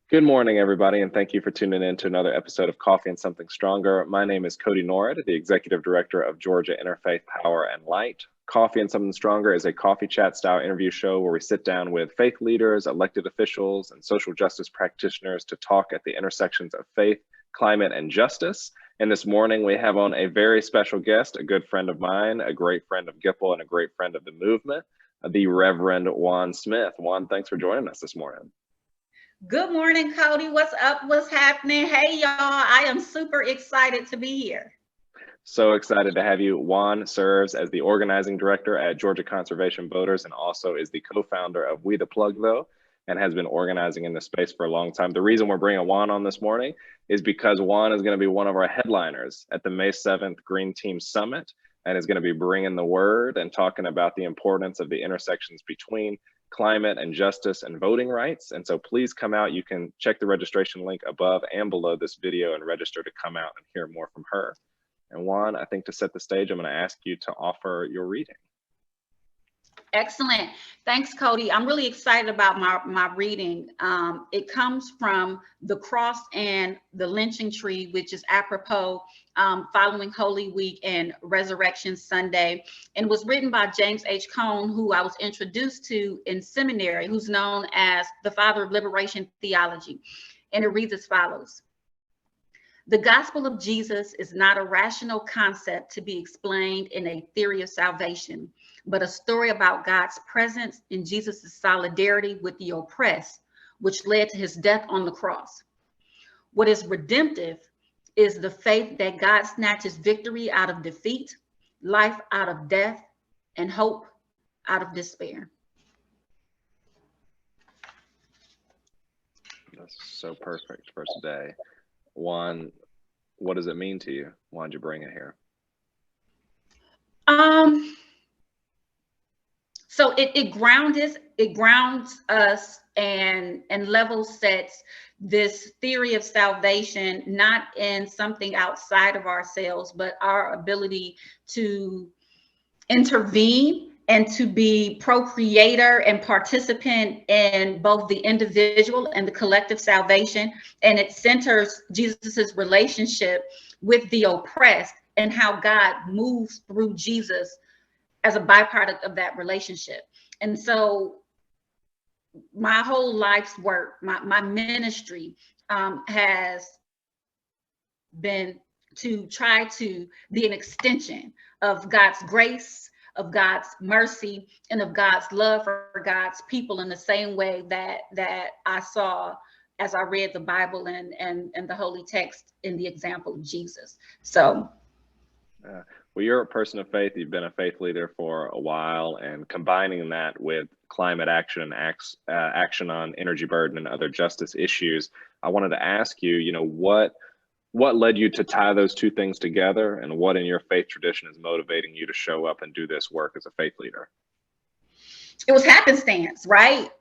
Good morning, everybody, and thank you for tuning in to another episode of Coffee and Something Stronger. My name is Codi Norred, the Executive Director of Georgia Interfaith Power and Light. Coffee and Something Stronger is a coffee chat style interview show where we sit down with faith leaders, elected officials, and social justice practitioners to talk at the intersections of faith, climate, and justice. And this morning we have on a very special guest, a good friend of mine, a great friend of Gipple, and a great friend of the movement, the Reverend Wan Smith. Wan, thanks for joining us this morning. Good morning, Codi. What's up? What's happening? Hey, y'all. I am super excited to be here. So excited to have you. Wan serves as the organizing director at Georgia Conservation Voters and also is the co-founder of We the Plug, though, and has been organizing in this space for a long time. The reason we're bringing Wan on this morning is because Wan is going to be one of our headliners at the May 7th Green Team Summit and is going to be bringing the word and talking about the importance of the intersections between climate and justice and voting rights. And so please come out. You can check the registration link above and below this video and register to come out and hear more from her. And Wan, I think to set the stage, I'm going to ask you to offer your reading. Excellent. Thanks, Codi. I'm really excited about my reading. It comes from The Cross and the Lynching Tree, which is apropos following Holy Week and Resurrection Sunday, and was written by James H. Cone, who I was introduced to in seminary, who's known as the father of liberation theology. And it reads as follows. The gospel of Jesus is not a rational concept to be explained in a theory of salvation, but a story about God's presence in Jesus' solidarity with the oppressed, which led to his death on the cross. What is redemptive is the faith that God snatches victory out of defeat, life out of death, and hope out of despair. That's so perfect for today. Wan, what does it mean to you? Why'd you bring it here? So it grounds us and level sets this theory of salvation, not in something outside of ourselves, but our ability to intervene and to be procreator and participant in both the individual and the collective salvation. And it centers Jesus's relationship with the oppressed and how God moves through Jesus as a byproduct of that relationship. And so my whole life's work, my ministry has been to try to be an extension of God's grace, of God's mercy, and of God's love for God's people in the same way that I saw as I read the Bible and the holy text in the example of Jesus. So well, you're a person of faith. You've been a faith leader for a while, and combining that with climate action and action on energy burden and other justice issues, I wanted to ask you, what led you to tie those two things together, and what in your faith tradition is motivating you to show up and do this work as a faith leader? It was happenstance, right?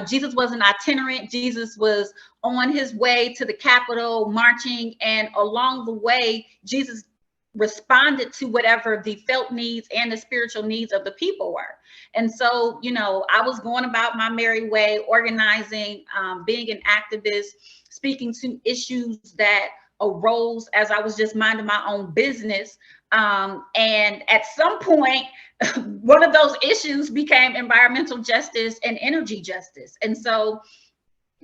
Jesus wasn't itinerant. Jesus was on his way to the Capitol marching, and along the way, Jesus responded to whatever the felt needs and the spiritual needs of the people were. And so, I was going about my merry way, organizing, being an activist, speaking to issues that arose as I was just minding my own business. And at some point, one of those issues became environmental justice and energy justice. And so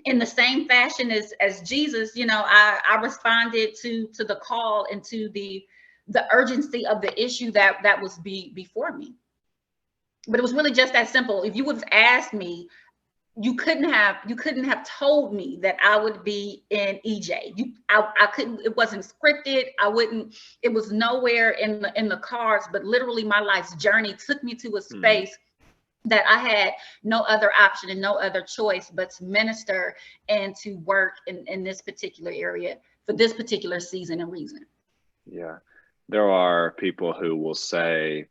in the same fashion as Jesus, I responded to the call and to the urgency of the issue that was before me. But it was really just that simple. If you would have asked me, you couldn't have told me that I would be in EJ. I couldn't. It wasn't scripted. It was nowhere in the cards. But literally, my life's journey took me to a space that I had no other option and no other choice but to minister and to work in this particular area for this particular season and reason. Yeah, there are people who will say,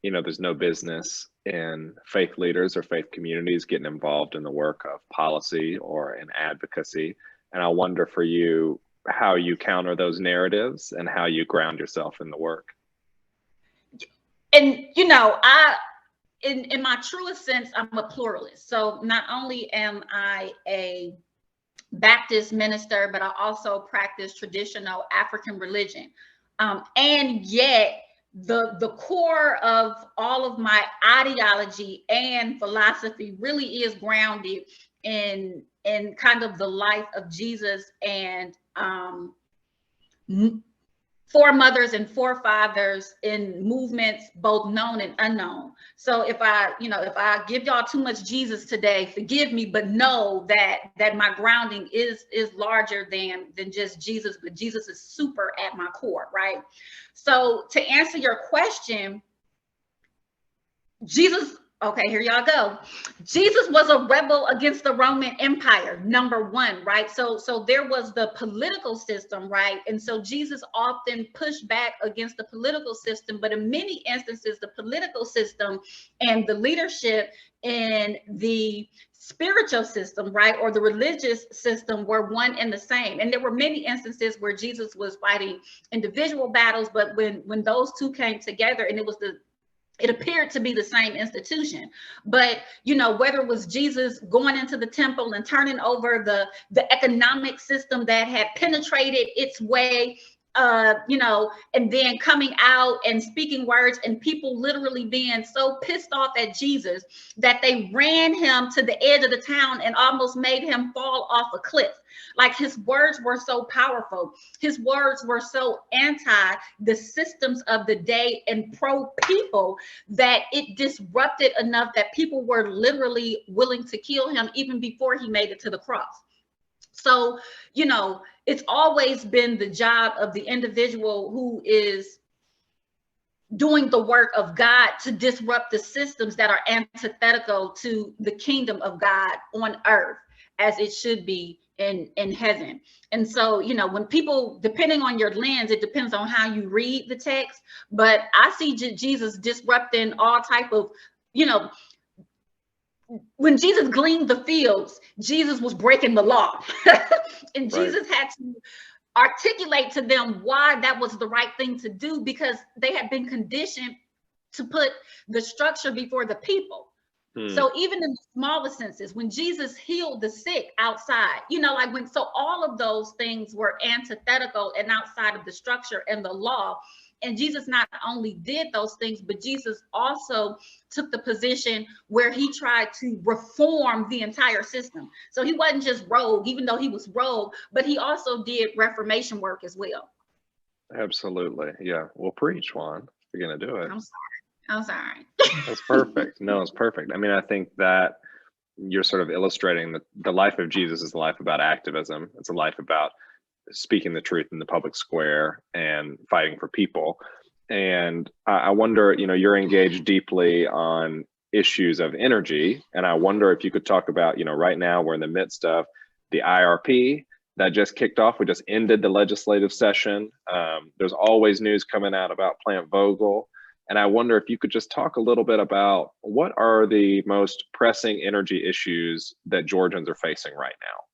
there's no business in faith leaders or faith communities getting involved in the work of policy or in advocacy. And I wonder for you how you counter those narratives and how you ground yourself in the work. And, in my truest sense, I'm a pluralist. So not only am I a Baptist minister, but I also practice traditional African religion. And yet, the core of all of my ideology and philosophy really is grounded in kind of the life of Jesus and foremothers and forefathers in movements both known and unknown. So if I give y'all too much Jesus today, forgive me, but know that my grounding is larger than just Jesus, but Jesus is super at my core, right? So to answer your question, Jesus, okay, here y'all go. Jesus was a rebel against the Roman Empire, number one, right? So there was the political system, right? And so Jesus often pushed back against the political system, but in many instances, the political system and the leadership in the spiritual system, right, or the religious system were one and the same. And there were many instances where Jesus was fighting individual battles, but when those two came together, and it appeared to be the same institution. But whether it was Jesus going into the temple and turning over the economic system that had penetrated its way, and then coming out and speaking words, and people literally being so pissed off at Jesus that they ran him to the edge of the town and almost made him fall off a cliff. Like, his words were so powerful. His words were so anti the systems of the day and pro people that it disrupted enough that people were literally willing to kill him even before he made it to the cross. So, it's always been the job of the individual who is doing the work of God to disrupt the systems that are antithetical to the kingdom of God on earth, as it should be in heaven. And so, when people, depending on your lens, it depends on how you read the text, but I see Jesus disrupting all type of, when Jesus gleaned the fields, Jesus was breaking the law. And right. Jesus had to articulate to them why that was the right thing to do, because they had been conditioned to put the structure before the people. So even in the smallest senses, when Jesus healed the sick outside, so all of those things were antithetical and outside of the structure and the law. And Jesus not only did those things, but Jesus also took the position where he tried to reform the entire system. So he wasn't just rogue, even though he was rogue, but he also did reformation work as well. Absolutely. Yeah. Well, preach, Juan. You're going to do it. I'm sorry. That's perfect. No, it's perfect. I mean, I think that you're sort of illustrating that the life of Jesus is a life about activism. It's a life about speaking the truth in the public square and fighting for people. And I wonder, you're engaged deeply on issues of energy. And I wonder if you could talk about, right now we're in the midst of the IRP that just kicked off. We just ended the legislative session. There's always news coming out about Plant Vogtle. And I wonder if you could just talk a little bit about what are the most pressing energy issues that Georgians are facing right now?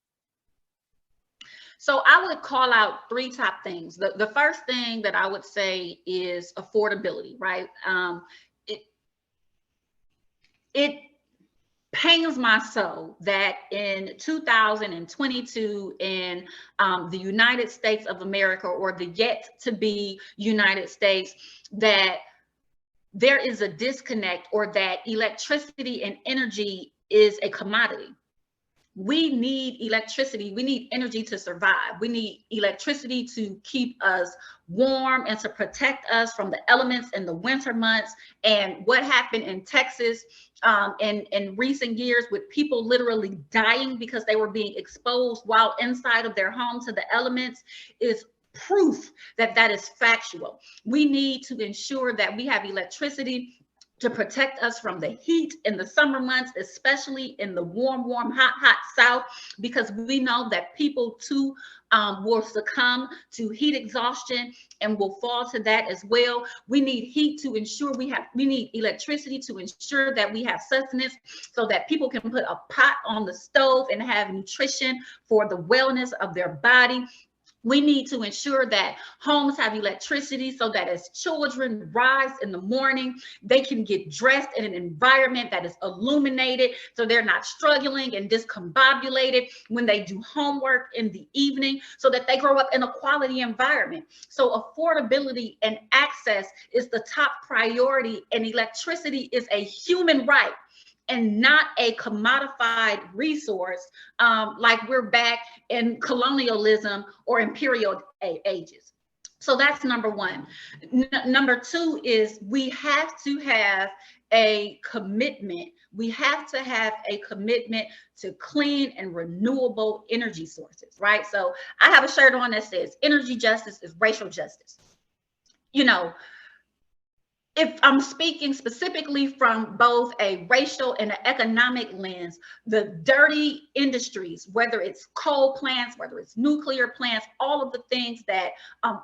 So I would call out three top things. The first thing that I would say is affordability, right? It pains my soul that in 2022 in the United States of America, or the yet to be United States, that there is a disconnect, or that electricity and energy is a commodity. We need electricity. We need energy to survive. We need electricity to keep us warm and to protect us from the elements in the winter months. And what happened in Texas in recent years, with people literally dying because they were being exposed while inside of their home to the elements, is proof that is factual. We need to ensure that we have electricity to protect us from the heat in the summer months, especially in the warm, hot South, because we know that people too will succumb to heat exhaustion and will fall to that as well. We need heat to ensure we need electricity to ensure that we have sustenance, so that people can put a pot on the stove and have nutrition for the wellness of their body. We need to ensure that homes have electricity so that as children rise in the morning, they can get dressed in an environment that is illuminated so they're not struggling and discombobulated when they do homework in the evening, so that they grow up in a quality environment. So affordability and access is the top priority, and electricity is a human right and not a commodified resource, like we're back in colonialism or imperial ages. So that's number one. Number two is we have to have a commitment. We have to have a commitment to clean and renewable energy sources, right? So I have a shirt on that says energy justice is racial justice. You know, if I'm speaking specifically from both a racial and an economic lens, the dirty industries, whether it's coal plants, whether it's nuclear plants, all of the things that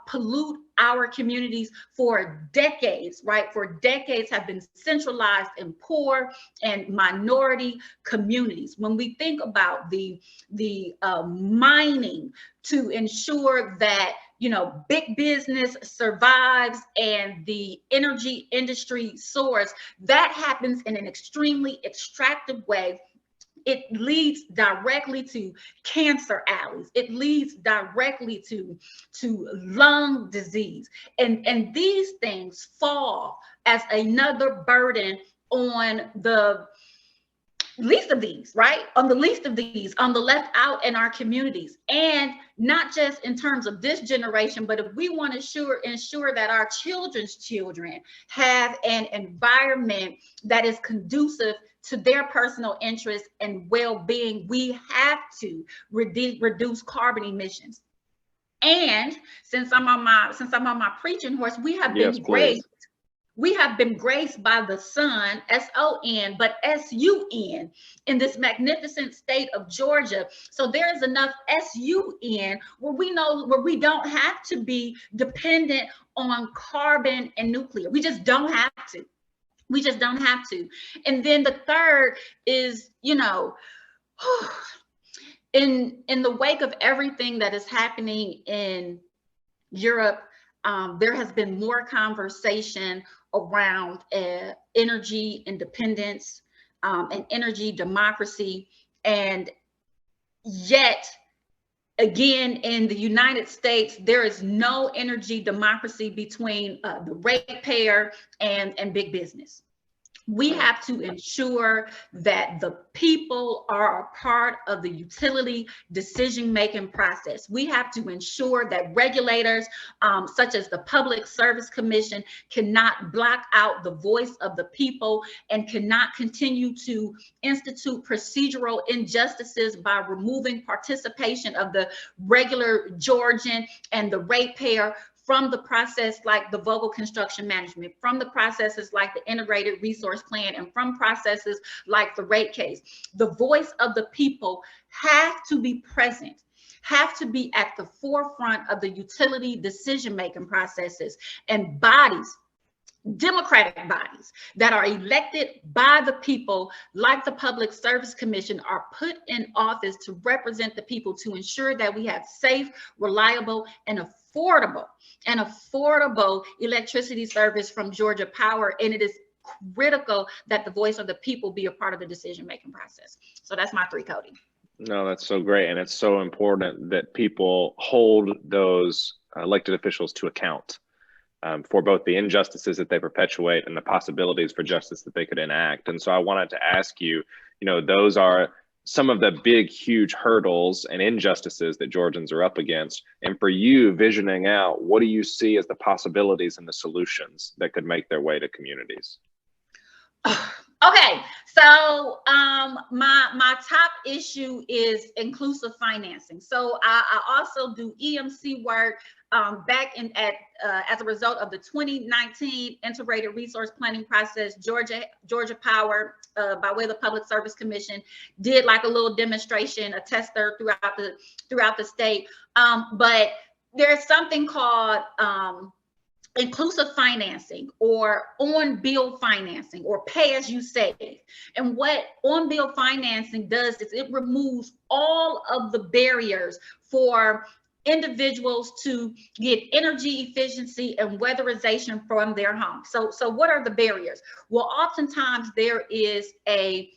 pollute our communities for decades, right? For decades have been centralized in poor and minority communities. When we think about the mining to ensure that, you know, big business survives and the energy industry soars, that happens in an extremely extractive way. It leads directly to cancer alleys. It leads directly to lung disease. And these things fall as another burden on the least of these, right? On the least of these, on the left out in our communities. And not just in terms of this generation, but if we want to ensure that our children's children have an environment that is conducive to their personal interests and well-being, we have to reduce carbon emissions. And since I'm on my preaching horse, we have been graced. We have been graced by the sun, S-O-N, but S-U-N, in this magnificent state of Georgia. So there is enough S-U-N where we don't have to be dependent on carbon and nuclear. We just don't have to. We just don't have to. And then the third is, you know, in the wake of everything that is happening in Europe, there has been more conversation around energy independence and energy democracy. And yet, again, in the United States, there is no energy democracy between the ratepayer and big business. We have to ensure that the people are a part of the utility decision-making process. We have to ensure that regulators, such as the Public Service Commission, cannot block out the voice of the people and cannot continue to institute procedural injustices by removing participation of the regular Georgian and the ratepayer from the process like the Vogel construction management, from the processes like the integrated resource plan, and from processes like the rate case. The voice of the people have to be present, have to be at the forefront of the utility decision-making processes, and bodies, democratic bodies that are elected by the people, like the Public Service Commission, are put in office to represent the people, to ensure that we have safe, reliable, and affordable electricity service from Georgia Power. And it is critical that the voice of the people be a part of the decision-making process. So that's my three, Codi. No, that's so great. And it's so important that people hold those elected officials to account for both the injustices that they perpetuate and the possibilities for justice that they could enact. And so I wanted to ask you, you know, those are some of the big, huge hurdles and injustices that Georgians are up against. And for you, visioning out, what do you see as the possibilities and the solutions that could make their way to communities? Okay, so my top issue is inclusive financing. So I also do EMC work back in as a result of the 2019 integrated resource planning process. Georgia Power, by way of the Public Service Commission, did like a little demonstration, a tester throughout the state. But there's something called inclusive financing, or on-bill financing, or pay as you save. And what on-bill financing does is it removes all of the barriers for individuals to get energy efficiency and weatherization from their home. So what are the barriers? Well, oftentimes there is a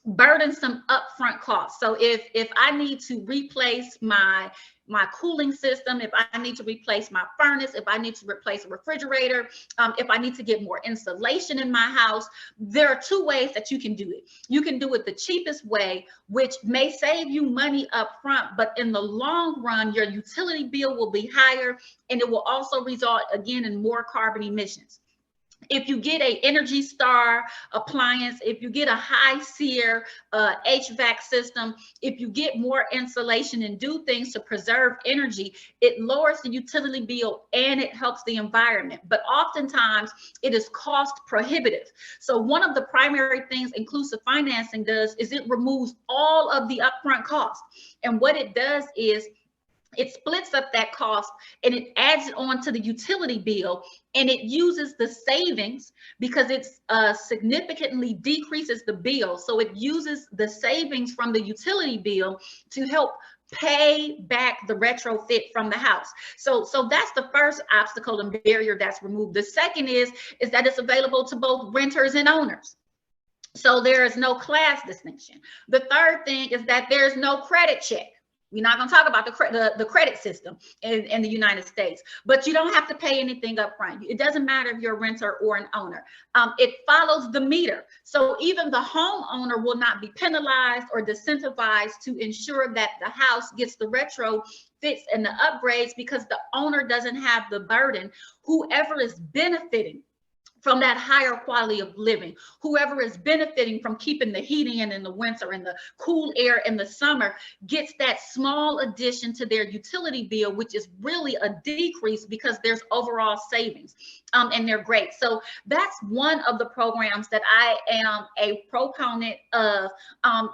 burdensome upfront cost. So if I need to replace my cooling system, if I need to replace my furnace, if I need to replace a refrigerator, if I need to get more insulation in my house, there are two ways that you can do it. You can do it the cheapest way, which may save you money up front, but in the long run, your utility bill will be higher, and it will also result again in more carbon emissions. If you get a Energy Star appliance, if you get a high SEER HVAC system, if you get more insulation and do things to preserve energy, it lowers the utility bill and it helps the environment. But oftentimes it is cost prohibitive. So one of the primary things inclusive financing does is it removes all of the upfront costs. And what it does is it splits up that cost and it adds it on to the utility bill, and it uses the savings because it's significantly decreases the bill. So it uses the savings from the utility bill to help pay back the retrofit from the house. So that's the first obstacle and barrier that's removed. The second is that it's available to both renters and owners. So there is no class distinction. The third thing is that there's no credit check. We're not going to talk about the credit system in the United States, but you don't have to pay anything up front. It doesn't matter if you're a renter or an owner. It follows the meter. So even the homeowner will not be penalized or disincentivized to ensure that the house gets the retrofits and the upgrades because the owner doesn't have the burden. Whoever is benefiting from that higher quality of living, whoever is benefiting from keeping the heating in the winter and the cool air in the summer, gets that small addition to their utility bill, which is really a decrease because there's overall savings, and they're great. So that's one of the programs that I am a proponent of,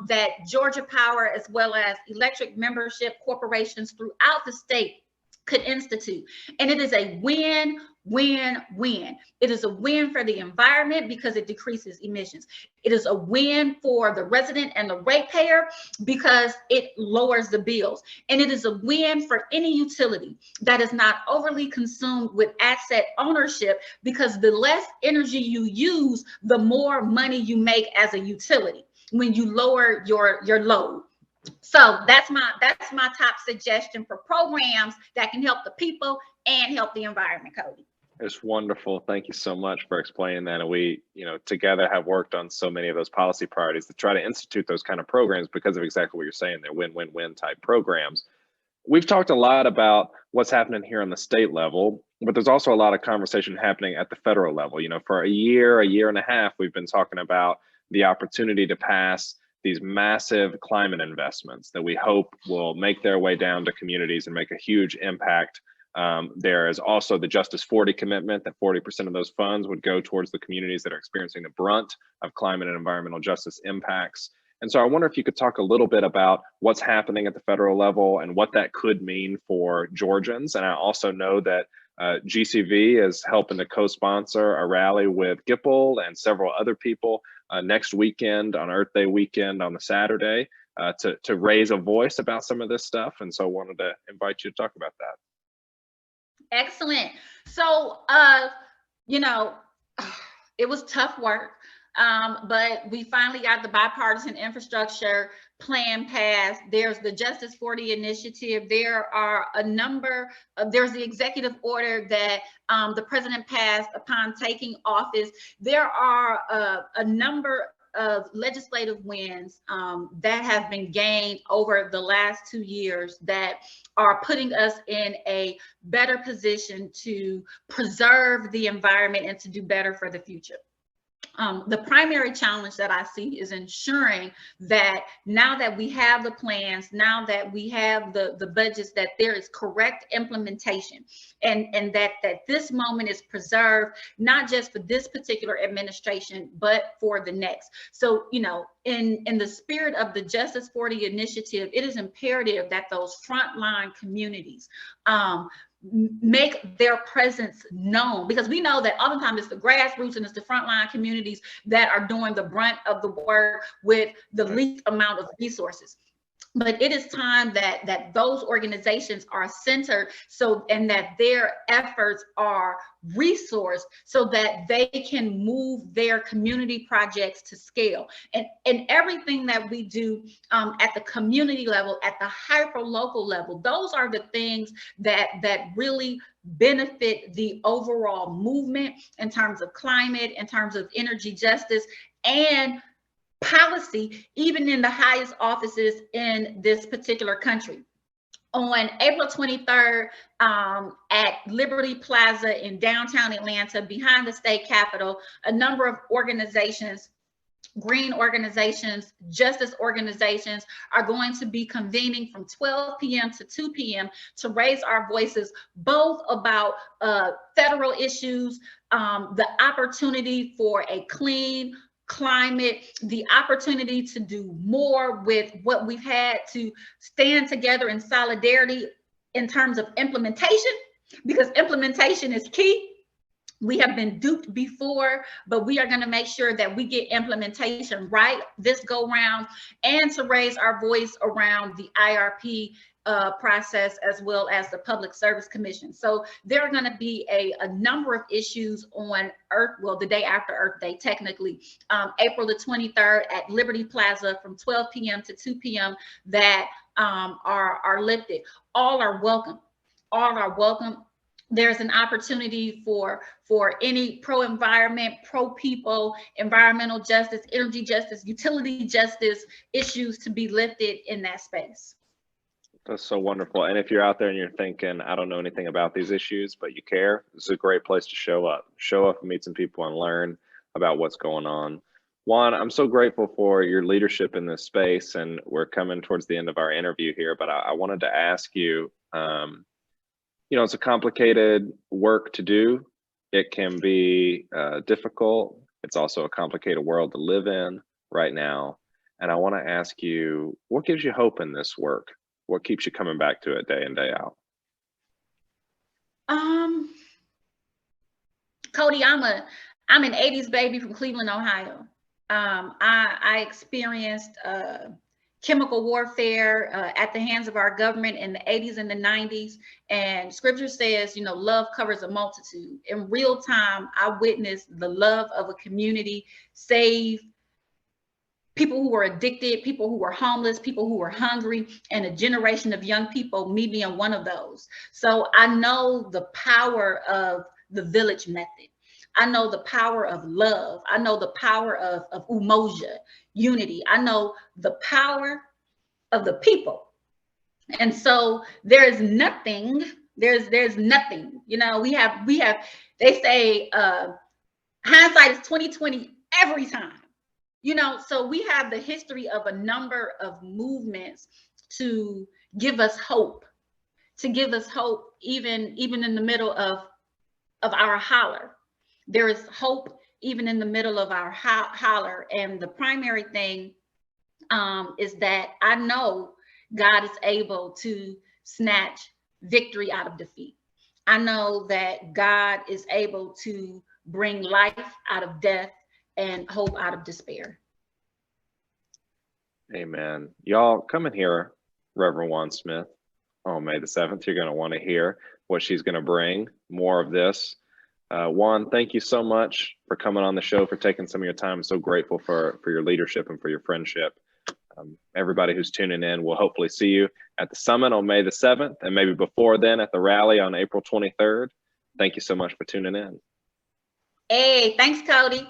that Georgia Power as well as electric membership corporations throughout the state could institute. And it is a win, win, win. It is a win for the environment because it decreases emissions. It is a win for the resident and the ratepayer because it lowers the bills. And it is a win for any utility that is not overly consumed with asset ownership, because the less energy you use, the more money you make as a utility when you lower your load. So that's my top suggestion for programs that can help the people and help the environment, Cody. It's wonderful. Thank you so much for explaining that. And we, together have worked on so many of those policy priorities to try to institute those kind of programs because of exactly what you're saying. They're win-win-win type programs. We've talked a lot about what's happening here on the state level, but there's also a lot of conversation happening at the federal level. For a year and a half, we've been talking about the opportunity to pass these massive climate investments that we hope will make their way down to communities and make a huge impact. There is also the Justice 40 commitment that 40% of those funds would go towards the communities that are experiencing the brunt of climate and environmental justice impacts. And so I wonder if you could talk a little bit about what's happening at the federal level and what that could mean for Georgians. And I also know that GCV is helping to co-sponsor a rally with Gipple and several other people next weekend on Earth Day weekend on the Saturday to raise a voice about some of this stuff. And so I wanted to invite you to talk about that. Excellent. So, it was tough work, but we finally got the bipartisan infrastructure plan passed. There's the Justice 40 initiative. There are a number of, there's the executive order that the president passed upon taking office. There are a number of legislative wins that have been gained over the last 2 years that are putting us in a better position to preserve the environment and to do better for the future. The primary challenge that I see is ensuring that now that we have the plans, now that we have the budgets, that there is correct implementation, and that this moment is preserved, not just for this particular administration, but for the next. So, in the spirit of the Justice 40 initiative, it is imperative that those frontline communities make their presence known, because we know that oftentimes it's the grassroots and it's the frontline communities that are doing the brunt of the work with the least amount of resources. But it is time that those organizations are centered, so, and that their efforts are resourced so that they can move their community projects to scale. And everything that we do at the community level, at the hyper local level, those are the things that really benefit the overall movement in terms of climate, in terms of energy justice, and policy, even in the highest offices in this particular country. On April 23rd, at Liberty Plaza in downtown Atlanta, behind the state capitol, a number of organizations, green organizations, justice organizations, are going to be convening from 12 p.m. to 2 p.m. to raise our voices, both about federal issues, the opportunity for a clean climate, the opportunity to do more with what we've had, to stand together in solidarity in terms of implementation, because implementation is key. We have been duped before, but we are going to make sure that we get implementation right this go round, and to raise our voice around the IRP process, as well as the Public Service Commission. So there are going to be a number of issues on Earth, well, the day after Earth Day, technically, April the 23rd at Liberty Plaza from 12 p.m. to 2 p.m. that are lifted. All are welcome. All are welcome. There's an opportunity for any pro-environment, pro-people, environmental justice, energy justice, utility justice issues to be lifted in that space. That's so wonderful. And if you're out there and you're thinking, I don't know anything about these issues, but you care, this is a great place to show up. Show up and meet some people and learn about what's going on. Juan, I'm so grateful for your leadership in this space, and we're coming towards the end of our interview here, but I wanted to ask you, you know, it's a complicated work to do. It can be difficult. It's also a complicated world to live in right now. And I want to ask you, what gives you hope in this work? What keeps you coming back to it day in, day out? Codi, I'm an 80s baby from Cleveland, Ohio. I experienced chemical warfare at the hands of our government in the 80s and the 90s. And scripture says, you know, love covers a multitude. In real time, I witnessed the love of a community save people who were addicted, people who were homeless, people who were hungry, and a generation of young people, me being one of those. So I know the power of the village method. I know the power of love. I know the power of umoja, unity. I know the power of the people. And so there's nothing, there's nothing, you know, we have, they say hindsight is 20/20 every time. You know, so we have the history of a number of movements to give us hope, even in the middle of our holler. There is hope even in the middle of our holler. And the primary thing is that I know God is able to snatch victory out of defeat. I know that God is able to bring life out of death and hope out of despair. Amen. Y'all come and hear Reverend Wan Smith on May the 7th. You're going to want to hear what she's going to bring, more of this. Juan, thank you so much for coming on the show, for taking some of your time. I'm so grateful for your leadership and for your friendship. Everybody who's tuning in, we'll hopefully see you at the summit on May the 7th, and maybe before then at the rally on April 23rd. Thank you so much for tuning in. Hey, thanks, Codi.